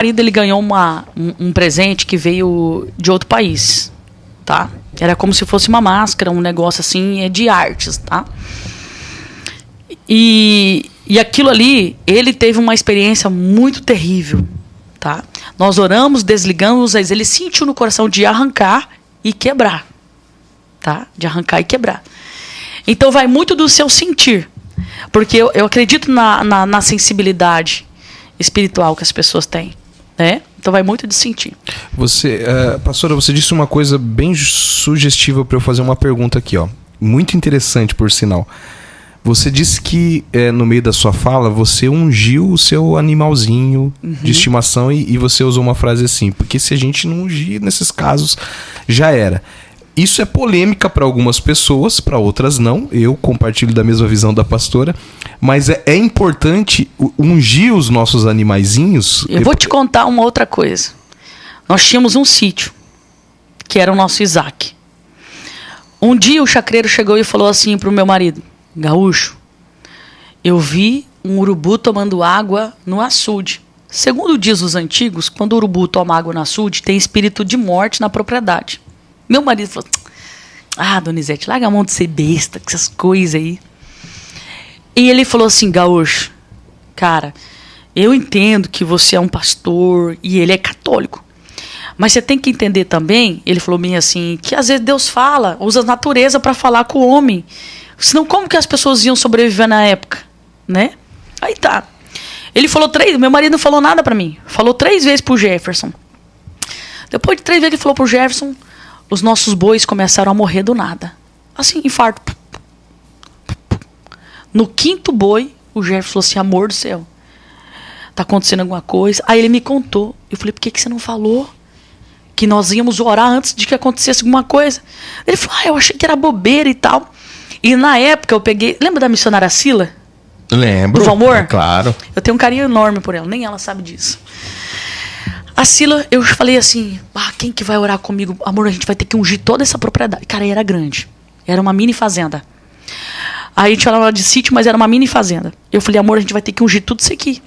marido, ele ganhou um presente que veio de outro país, tá? Era como se fosse uma máscara, um negócio assim, de artes, tá? E aquilo ali, ele teve uma experiência muito terrível, tá? Nós oramos, desligamos, mas ele sentiu no coração de arrancar e quebrar, tá? De arrancar e quebrar. Então vai muito do seu sentir, porque eu acredito na sensibilidade espiritual que as pessoas têm, né? Então vai muito de sentir. Pastora, você disse uma coisa bem sugestiva para eu fazer uma pergunta aqui, ó. Muito interessante, por sinal. Você disse que no meio da sua fala você ungiu o seu animalzinho de estimação e você usou uma frase assim, porque se a gente não ungir nesses casos, já era. Isso é polêmica para algumas pessoas, para outras não. Eu compartilho da mesma visão da pastora. Mas é importante ungir os nossos animaizinhos. Eu vou te contar uma outra coisa. Nós tínhamos um sítio, que era o nosso Isaac. Um dia o chacreiro chegou e falou assim para o meu marido: Gaúcho, eu vi um urubu tomando água no açude. Segundo diz os antigos, quando o urubu toma água no açude, tem espírito de morte na propriedade. Meu marido falou: Donizete, larga a mão de ser besta, com essas coisas aí. E ele falou assim: Gaúcho, cara, eu entendo que você é um pastor e ele é católico. Mas você tem que entender também, ele falou bem assim, que às vezes Deus fala, usa a natureza para falar com o homem. Senão como que as pessoas iam sobreviver na época, né? Aí tá. Ele falou meu marido não falou nada para mim. Falou 3 vezes pro Jefferson. Depois de 3 vezes que ele falou pro Jefferson, os nossos bois começaram a morrer do nada. Assim, infarto. No 5º boi, o Jefferson falou assim: amor do céu, tá acontecendo alguma coisa? Aí ele me contou. Eu falei: por que você não falou que nós íamos orar antes de que acontecesse alguma coisa? Ele falou: eu achei que era bobeira e tal. E na época eu peguei... Lembra da missionária Sila? Lembro. Do Valmor? Claro. Eu tenho um carinho enorme por ela, nem ela sabe disso. A Sila, eu falei assim: quem que vai orar comigo? Amor, a gente vai ter que ungir toda essa propriedade. Cara, era grande. Era uma mini fazenda. Aí a gente falava de sítio, mas era uma mini fazenda. Eu falei: amor, a gente vai ter que ungir tudo isso aqui.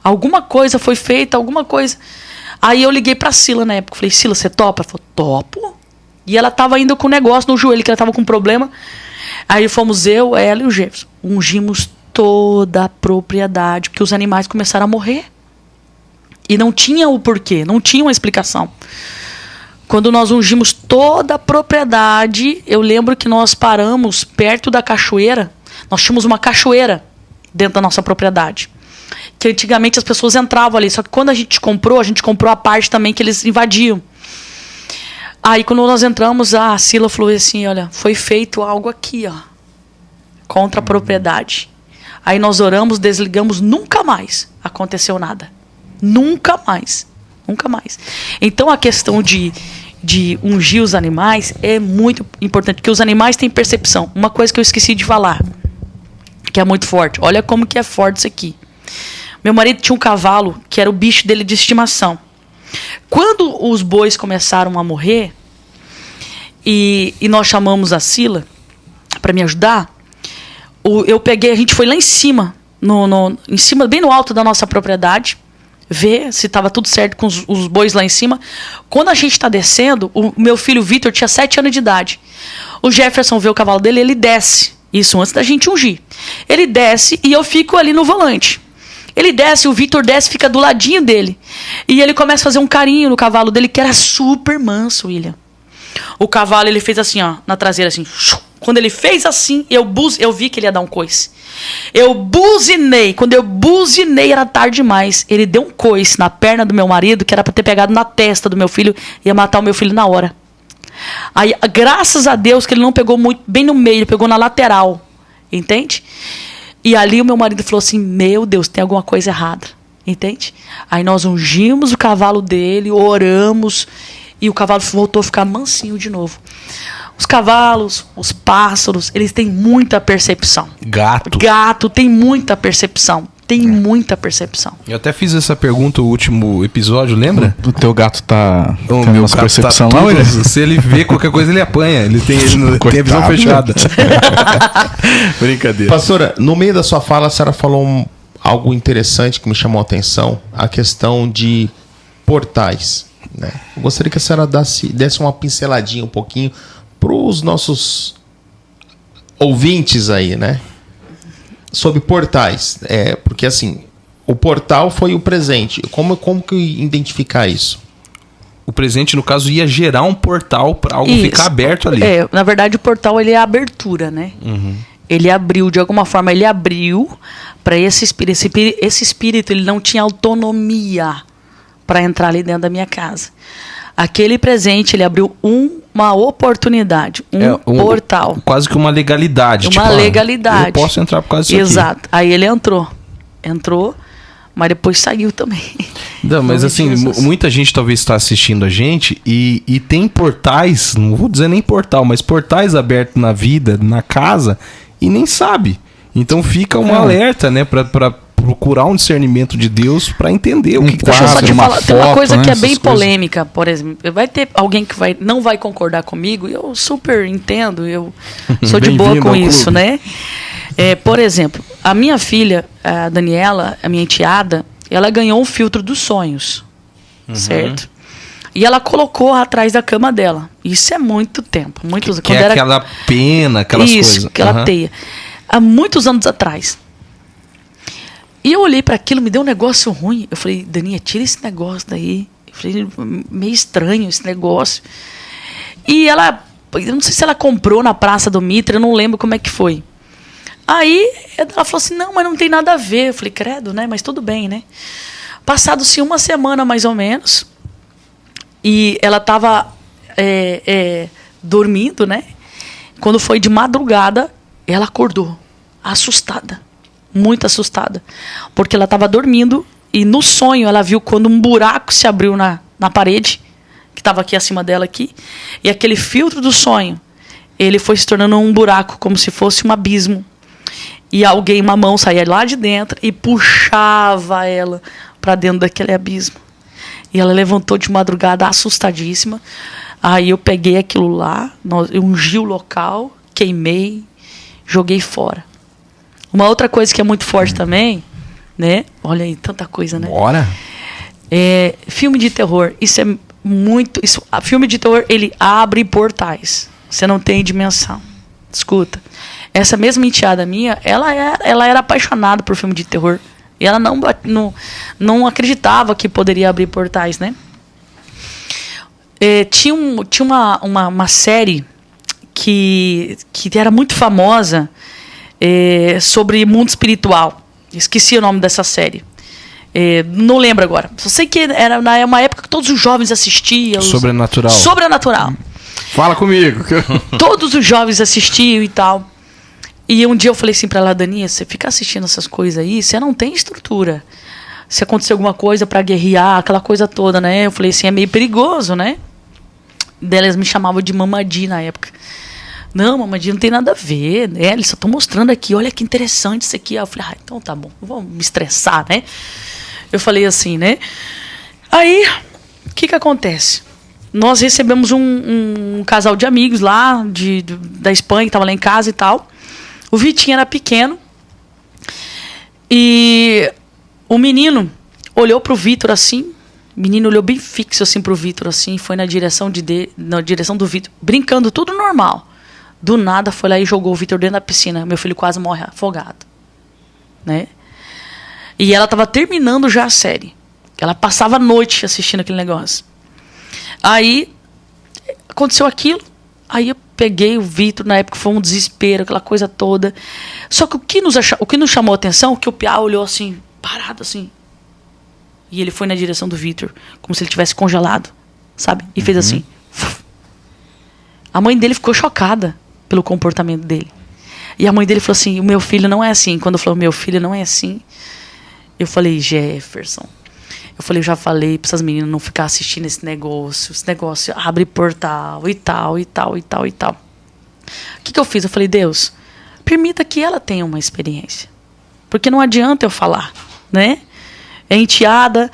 Alguma coisa foi feita, alguma coisa. Aí eu liguei pra Sila na época. Falei: Sila, você topa? Ela falou: topo. E ela tava indo com um negócio no joelho, que ela tava com um problema. Aí fomos eu, ela e o Jefferson. Ungimos toda a propriedade, porque os animais começaram a morrer. E não tinha o porquê, não tinha uma explicação. Quando nós ungimos toda a propriedade, eu lembro que nós paramos perto da cachoeira. Nós tínhamos uma cachoeira dentro da nossa propriedade. Que antigamente as pessoas entravam ali. Só que quando a gente comprou a parte também que eles invadiam. Aí quando nós entramos, a Sila falou assim: olha, foi feito algo aqui, ó, contra a propriedade. Aí nós oramos, desligamos, nunca mais aconteceu nada. Nunca mais. Nunca mais. Então a questão de ungir os animais é muito importante, porque os animais têm percepção. Uma coisa que eu esqueci de falar, que é muito forte. Olha como que é forte isso aqui. Meu marido tinha um cavalo que era o bicho dele de estimação. Quando os bois começaram a morrer, e nós chamamos a Sila para me ajudar, a gente foi lá em cima, em cima, bem no alto da nossa propriedade, ver se estava tudo certo com os bois lá em cima. Quando a gente está descendo, o meu filho Vitor tinha 7 anos de idade. O Jefferson vê o cavalo dele, ele desce. Isso antes da gente ungir. Ele desce e eu fico ali no volante. Ele desce, o Vitor desce, fica do ladinho dele. E ele começa a fazer um carinho no cavalo dele, que era super manso, William. O cavalo, ele fez assim, ó, na traseira, assim. Quando ele fez assim, eu vi que ele ia dar um coice. Eu buzinei. Quando eu buzinei, era tarde demais. Ele deu um coice na perna do meu marido, que era pra ter pegado na testa do meu filho, ia matar o meu filho na hora. Aí, graças a Deus, que ele não pegou muito bem no meio, ele pegou na lateral. Entende? E ali o meu marido falou assim: meu Deus, tem alguma coisa errada. Entende? Aí nós ungimos o cavalo dele, oramos, e o cavalo voltou a ficar mansinho de novo. Os cavalos, os pássaros, eles têm muita percepção. Gato tem muita percepção. Tem muita percepção. Eu até fiz essa pergunta no último episódio, lembra? O teu gato tá... O meu gato percepção tá tudo, se ele vê qualquer coisa, ele apanha. Ele tem a visão fechada. Brincadeira. Pastora, no meio da sua fala, a senhora falou algo interessante que me chamou a atenção. A questão de portais, né? Eu gostaria que a senhora desse uma pinceladinha um pouquinho para os nossos ouvintes aí, né? Sobre portais. Porque assim, o portal foi o presente. Como que identificar isso? O presente, no caso, ia gerar um portal para algo ficar aberto ali. Na verdade, o portal ele é a abertura, né? Uhum. Ele abriu, de alguma forma, ele abriu para esse espírito. Esse espírito ele não tinha autonomia para entrar ali dentro da minha casa. Aquele presente, ele abriu uma oportunidade, um portal. Quase que uma legalidade. Uma legalidade. Eu posso entrar por causa disso aqui. Exato. Aí ele entrou, mas depois saiu também. Não, mas assim, muita gente talvez está assistindo a gente e tem portais, não vou dizer nem portal, mas portais abertos na vida, na casa, e nem sabe. Então fica um alerta, né, para procurar um discernimento de Deus para entender o que está acontecendo. Deixa eu só te falar, tem uma coisa que é bem essas polêmica, por exemplo. Vai ter alguém que não vai concordar comigo, eu super entendo, eu sou de boa com isso, né? Por exemplo, a minha filha, a Daniela, a minha enteada, ela ganhou um filtro dos sonhos, certo? E ela colocou atrás da cama dela. Isso é muito tempo. Que é aquela pena, aquelas coisas. Isso, aquela teia. Há muitos anos atrás. E eu olhei para aquilo, me deu um negócio ruim. Eu falei, Daninha, tira esse negócio daí. Eu falei, meio estranho esse negócio. E ela, eu não sei se ela comprou na Praça do Mitra, eu não lembro como é que foi. Aí ela falou assim, não, mas não tem nada a ver. Eu falei, credo, né? Mas tudo bem, né? Passado-se uma semana, mais ou menos, e ela estava dormindo, né? Quando foi de madrugada, ela acordou, assustada, muito assustada. Porque ela estava dormindo e no sonho ela viu quando um buraco se abriu na parede, que estava aqui acima dela, aqui, e aquele filtro do sonho, ele foi se tornando um buraco, como se fosse um abismo. E uma mão saía lá de dentro e puxava ela para dentro daquele abismo. E ela levantou de madrugada assustadíssima. Aí eu peguei aquilo lá, eu ungi o local, queimei, joguei fora. Uma outra coisa que é muito forte também, né? Olha aí, tanta coisa, né? Bora! Filme de terror. Isso é muito... filme de terror, ele abre portais. Você não tem dimensão. Escuta. Essa mesma enteada minha, ela era apaixonada por filme de terror. E ela não acreditava que poderia abrir portais, né? Tinha uma série que era muito famosa sobre mundo espiritual. Esqueci o nome dessa série. Não lembro agora. Só sei que era uma época que todos os jovens assistiam. Sobrenatural. Sobrenatural. Fala comigo. Todos os jovens assistiam e tal. E um dia eu falei assim pra ela, Daninha, você fica assistindo essas coisas aí, você não tem estrutura. Se acontecer alguma coisa pra guerrear, aquela coisa toda, né? Eu falei assim, é meio perigoso, né? Elas me chamavam de Mamadi na época. Não, Mamadi não tem nada a ver, né? Eles só estão mostrando aqui, olha que interessante isso aqui. Aí eu falei, então tá bom, não vou me estressar, né? Eu falei assim, né? Aí, o que acontece? Nós recebemos um casal de amigos lá, da Espanha, que estava lá em casa e tal. O Vitinho era pequeno e o menino olhou pro Vitor assim, o menino olhou bem fixo assim pro Vitor assim, foi na direção do Vitor, brincando tudo normal. Do nada foi lá e jogou o Vitor dentro da piscina. Meu filho quase morre afogado, né? E ela estava terminando já a série. Ela passava a noite assistindo aquele negócio. Aí aconteceu aquilo. Aí eu peguei o Vitor, na época foi um desespero, aquela coisa toda. Só que o que nos chamou a atenção, que o Piá olhou assim, parado assim. E ele foi na direção do Vitor, como se ele tivesse congelado, sabe? E fez assim. A mãe dele ficou chocada pelo comportamento dele. E a mãe dele falou assim, o meu filho não é assim. Quando falou, meu filho não é assim, eu falei, Jefferson. Eu já falei para essas meninas não ficar assistindo esse negócio. Esse negócio abre portal e tal, e tal, e tal, e tal. O que eu fiz? Eu falei, Deus, permita que ela tenha uma experiência. Porque não adianta eu falar, né? É enteada,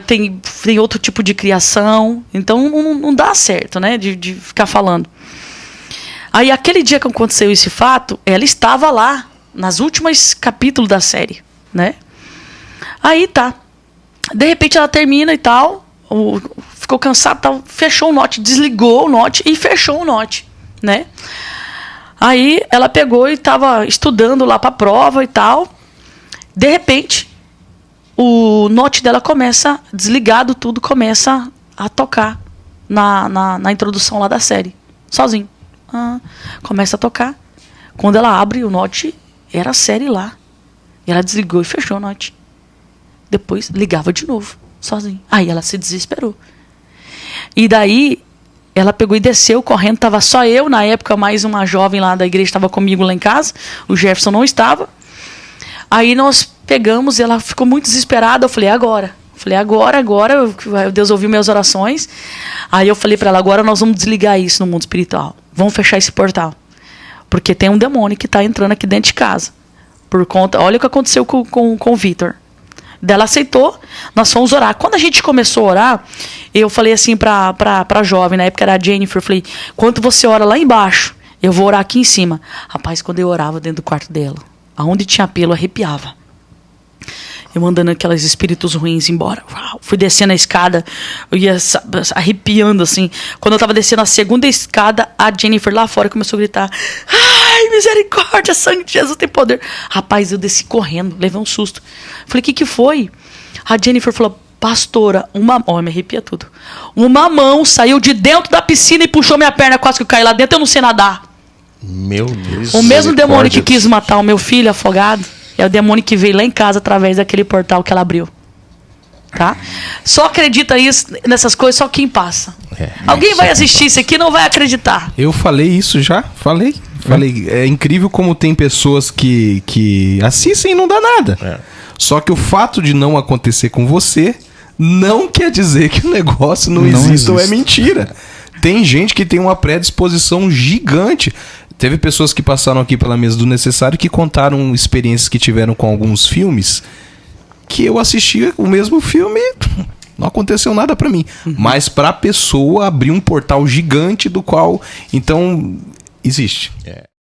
tem outro tipo de criação. Então não dá certo, né? De ficar falando. Aí aquele dia que aconteceu esse fato, ela estava lá, nas últimas capítulos da série, né? Aí tá. De repente ela termina e tal, ficou cansado, tal, fechou o note, desligou o note e fechou o note, né? Aí ela pegou e estava estudando lá para a prova e tal. De repente, o note dela começa, desligado tudo, começa a tocar na introdução lá da série, sozinho. Começa a tocar. Quando ela abre o note, era a série lá. E ela desligou e fechou o note. Depois ligava de novo, sozinho. Aí ela se desesperou. E daí ela pegou e desceu correndo. Tava só eu, na época, mais uma jovem lá da igreja estava comigo lá em casa. O Jefferson não estava. Aí nós pegamos, ela ficou muito desesperada. Eu falei, agora. Deus ouviu minhas orações. Aí eu falei para ela, agora nós vamos desligar isso no mundo espiritual. Vamos fechar esse portal. Porque tem um demônio que está entrando aqui dentro de casa. Por conta, olha o que aconteceu com o Vitor. Dela aceitou, nós fomos orar. Quando a gente começou a orar, eu falei assim pra jovem, na época era a Jennifer, eu falei, enquanto você ora lá embaixo, eu vou orar aqui em cima. Rapaz, quando eu orava dentro do quarto dela, aonde tinha pelo, arrepiava. Eu mandando aqueles espíritos ruins embora. Uau, fui descendo a escada, eu ia arrepiando assim. Quando eu tava descendo a segunda escada, a Jennifer lá fora começou a gritar, ai, misericórdia, sangue de Jesus tem poder. Rapaz, eu desci correndo, levei um susto. Falei, o que foi? A Jennifer falou, pastora, me arrepia tudo. Uma mão saiu de dentro da piscina e puxou minha perna, quase que eu caí lá dentro, eu não sei nadar. Meu Deus. O mesmo demônio que quis matar o meu filho afogado, é o demônio que veio lá em casa através daquele portal que ela abriu. Tá? Só acredita nessas coisas só quem passa. Alguém vai assistir isso aqui e não vai acreditar. Eu falei isso já? Falei. É incrível como tem pessoas que assistem e não dá nada. Só que o fato de não acontecer com você não quer dizer que o negócio não existe ou é mentira. Tem gente que tem uma predisposição gigante. Teve pessoas que passaram aqui pela mesa do necessário que contaram experiências que tiveram com alguns filmes que eu assistia o mesmo filme e não aconteceu nada pra mim. Mas pra pessoa abrir um portal gigante do qual... Então, existe.